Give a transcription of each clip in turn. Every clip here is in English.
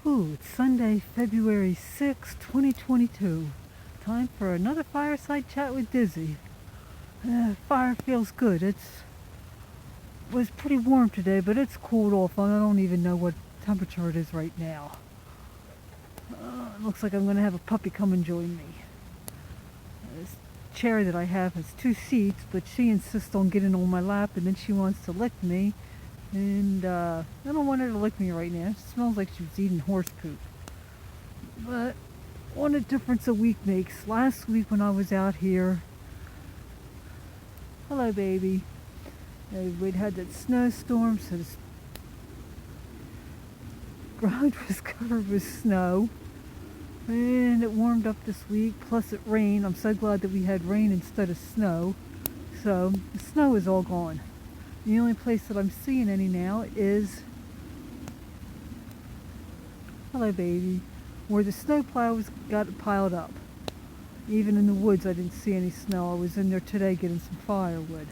It's Sunday, February 6, 2022. Time for another fireside chat with Dizzy. Fire feels good. Was pretty warm today, but it's cooled off. I don't even know what temperature it is right now. It looks like I'm going to have a puppy come and join me. This chair that I have has two seats, but she insists on getting on my lap, and then she wants to lick me. And I don't want her to lick me right now. It smells like she was eating horse poop. But what a difference a week makes. Last week when I was out here, hello baby, we'd had that snowstorm, so the ground was covered with snow. And it warmed up this week, plus it rained. I'm so glad that we had rain instead of snow. So the snow is all gone. The only place that I'm seeing any now is, hello baby, where the snowplows got piled up. Even in the woods I didn't see any snow. I was in there today getting some firewood.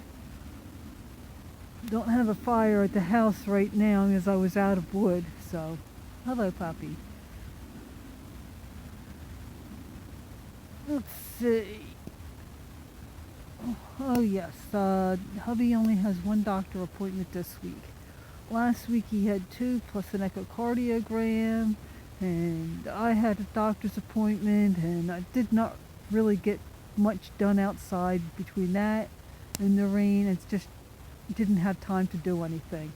Don't have a fire at the house right now because I was out of wood, so hello puppy. Let's see. Oh yes, hubby only has one doctor appointment this week. Last week he had two plus an echocardiogram, and I had a doctor's appointment, and I did not really get much done outside between that and the rain. It's just didn't have time to do anything.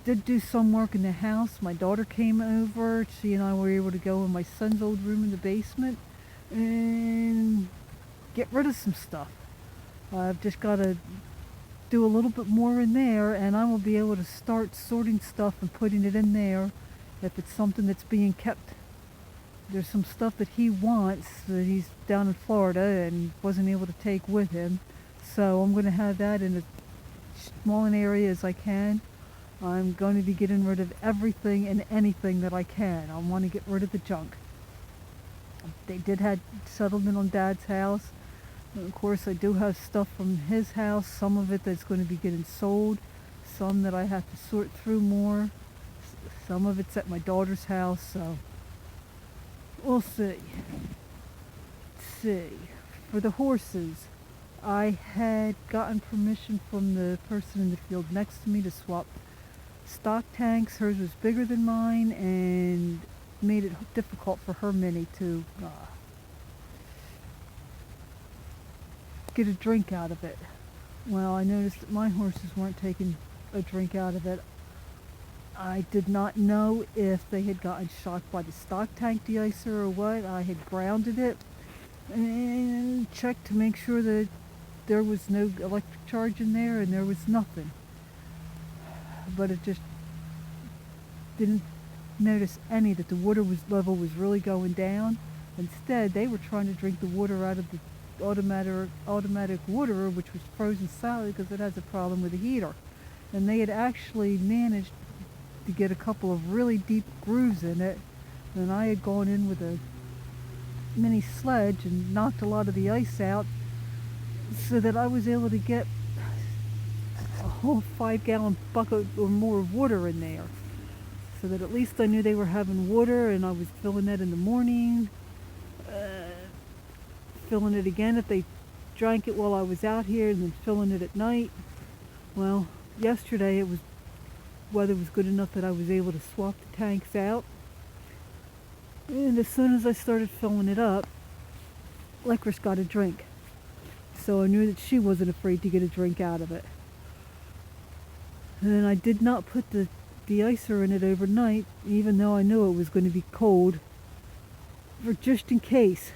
Did do some work in the house. My daughter came over. She and I were able to go in my son's old room in the basement and get rid of some stuff. I've just got to do a little bit more in there, and I will be able to start sorting stuff and putting it in there if it's something that's being kept. There's some stuff that he wants that he's down in Florida and wasn't able to take with him, so I'm going to have that in as small an area as I can. I'm going to be getting rid of everything and anything that I can. I want to get rid of the junk. They did have settlement on Dad's house. Of course, I do have stuff from his house, some of it that's going to be getting sold, some that I have to sort through more, some of it's at my daughter's house, so we'll see. Let's see. For the horses, I had gotten permission from the person in the field next to me to swap stock tanks. Hers was bigger than mine and made it difficult for her Minnie to get a drink out of it. Well, I noticed that my horses weren't taking a drink out of it. I did not know if they had gotten shocked by the stock tank deicer or what. I had grounded it and checked to make sure that there was no electric charge in there, and there was nothing. But it just didn't notice any that the water level was really going down. Instead, they were trying to drink the water out of the automatic waterer, which was frozen solid because it has a problem with the heater. And they had actually managed to get a couple of really deep grooves in it, and I had gone in with a mini sledge and knocked a lot of the ice out so that I was able to get a whole 5-gallon bucket or more of water in there, so that at least I knew they were having water, and I was filling that in the morning, filling it again if they drank it while I was out here, and then filling it at night. Well, yesterday weather was good enough that I was able to swap the tanks out, and as soon as I started filling it up, Licorice got a drink, so I knew that she wasn't afraid to get a drink out of it. And I did not put the de-icer in it overnight, even though I knew it was going to be cold, for just in case.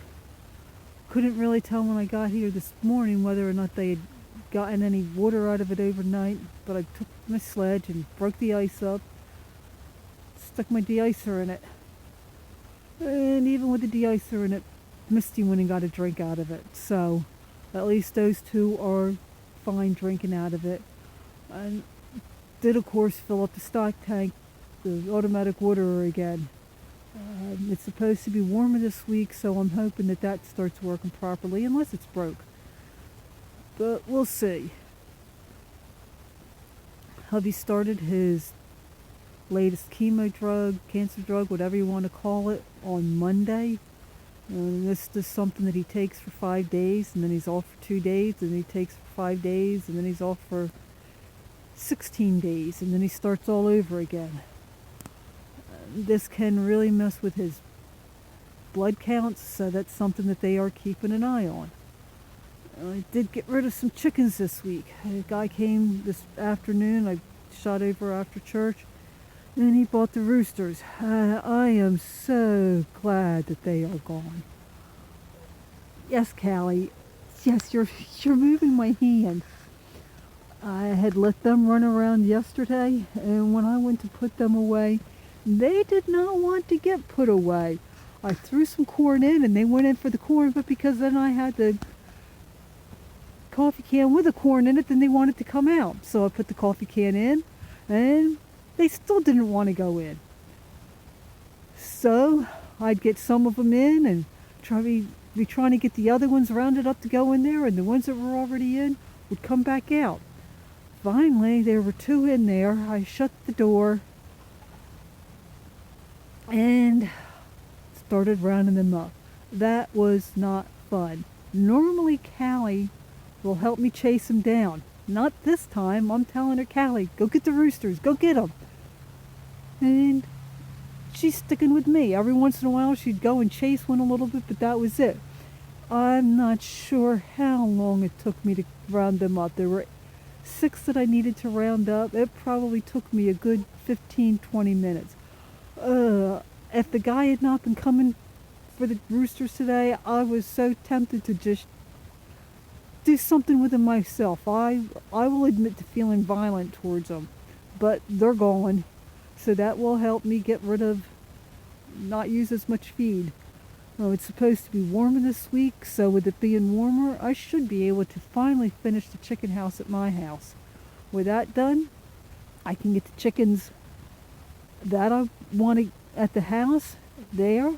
Couldn't really tell when I got here this morning whether or not they had gotten any water out of it overnight, but I took my sledge and broke the ice up, stuck my de-icer in it, and even with the de-icer in it, Misty went and got a drink out of it. So at least those two are fine drinking out of it. And did of course fill up the stock tank, the automatic waterer again. It's supposed to be warmer this week, so I'm hoping that that starts working properly, unless it's broke. But we'll see. Hubby started his latest chemo drug, cancer drug, whatever you want to call it, on Monday. And this is something that he takes for 5 days, and then he's off for 2 days, and he takes for 5 days, and then he's off for 16 days, and then he starts all over again. This can really mess with his blood counts, so that's something that they are keeping an eye on. I did get rid of some chickens this week. A guy came this afternoon. I shot over after church, and he bought the roosters. I am so glad that they are gone. Yes, Callie. Yes, you're moving my hand. I had let them run around yesterday, and when I went to put them away, they did not want to get put away. I threw some corn in, and they went in for the corn, but because then I had the coffee can with the corn in it, then they wanted to come out. So I put the coffee can in, and they still didn't want to go in. So I'd get some of them in and be trying to get the other ones rounded up to go in there, and the ones that were already in would come back out. Finally, there were 2 in there. I shut the door and started rounding them up. That was not fun. Normally, Callie will help me chase them down. Not this time. I'm telling her, Callie, go get the roosters. Go get them. And she's sticking with me. Every once in a while, she'd go and chase one a little bit, but that was it. I'm not sure how long it took me to round them up. There were 6 that I needed to round up. It probably took me a good 15-20 minutes. If the guy had not been coming for the roosters today, I was so tempted to just do something with them myself. I will admit to feeling violent towards them, but they're gone, so that will help me get rid of, not use as much feed. It's supposed to be warmer this week, so with it being warmer, I should be able to finally finish the chicken house at my house. With that done, I can get the chickens that I want at the house there,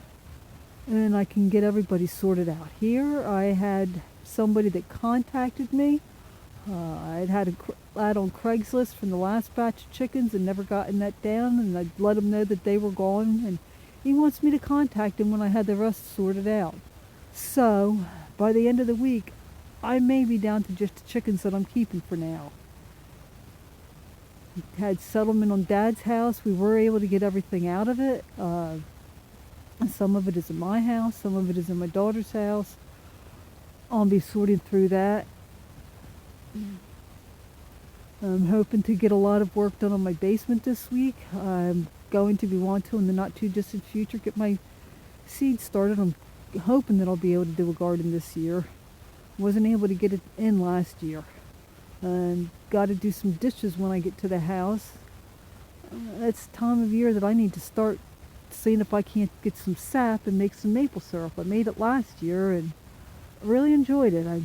and I can get everybody sorted out. Here, I had somebody that contacted me. I'd had an ad on Craigslist from the last batch of chickens and never gotten that down, and I'd let him know that they were gone, and he wants me to contact him when I had the rest sorted out. So, by the end of the week, I may be down to just the chickens that I'm keeping for now. We had settlement on Dad's house. We were able to get everything out of it. Some of it is in my house. Some of it is in my daughter's house. I'll be sorting through that. I'm hoping to get a lot of work done on my basement this week. I'm going to be wanting to, in the not too distant future, get my seeds started. I'm hoping that I'll be able to do a garden this year. Wasn't able to get it in last year. And got to do some dishes when I get to the house. It's the time of year that I need to start seeing if I can't get some sap and make some maple syrup. I made it last year and really enjoyed it.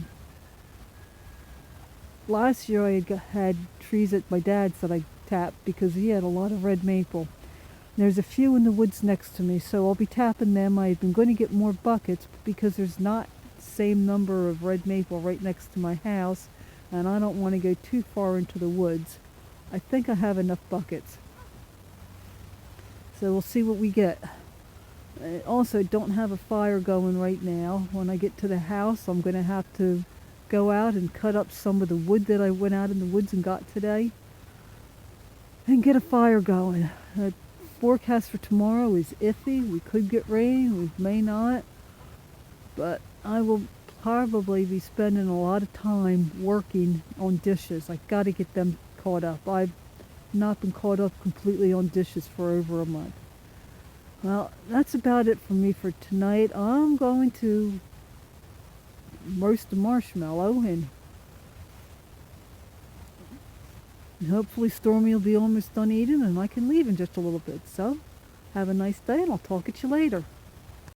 Last year I had trees at my dad's that I tapped because he had a lot of red maple. There's a few in the woods next to me, so I'll be tapping them. I've been going to get more buckets because there's not the same number of red maple right next to my house, and I don't want to go too far into the woods. I think I have enough buckets. So we'll see what we get. I also don't have a fire going right now. When I get to the house, I'm going to have to go out and cut up some of the wood that I went out in the woods and got today and get a fire going. The forecast for tomorrow is iffy. We could get rain, we may not, but I will probably be spending a lot of time working on dishes. I got to get them caught up. I've not been caught up completely on dishes for over a month. Well, that's about it for me for tonight. I'm going to roast a marshmallow and hopefully Stormy will be almost done eating and I can leave in just a little bit. So, have a nice day and I'll talk at you later.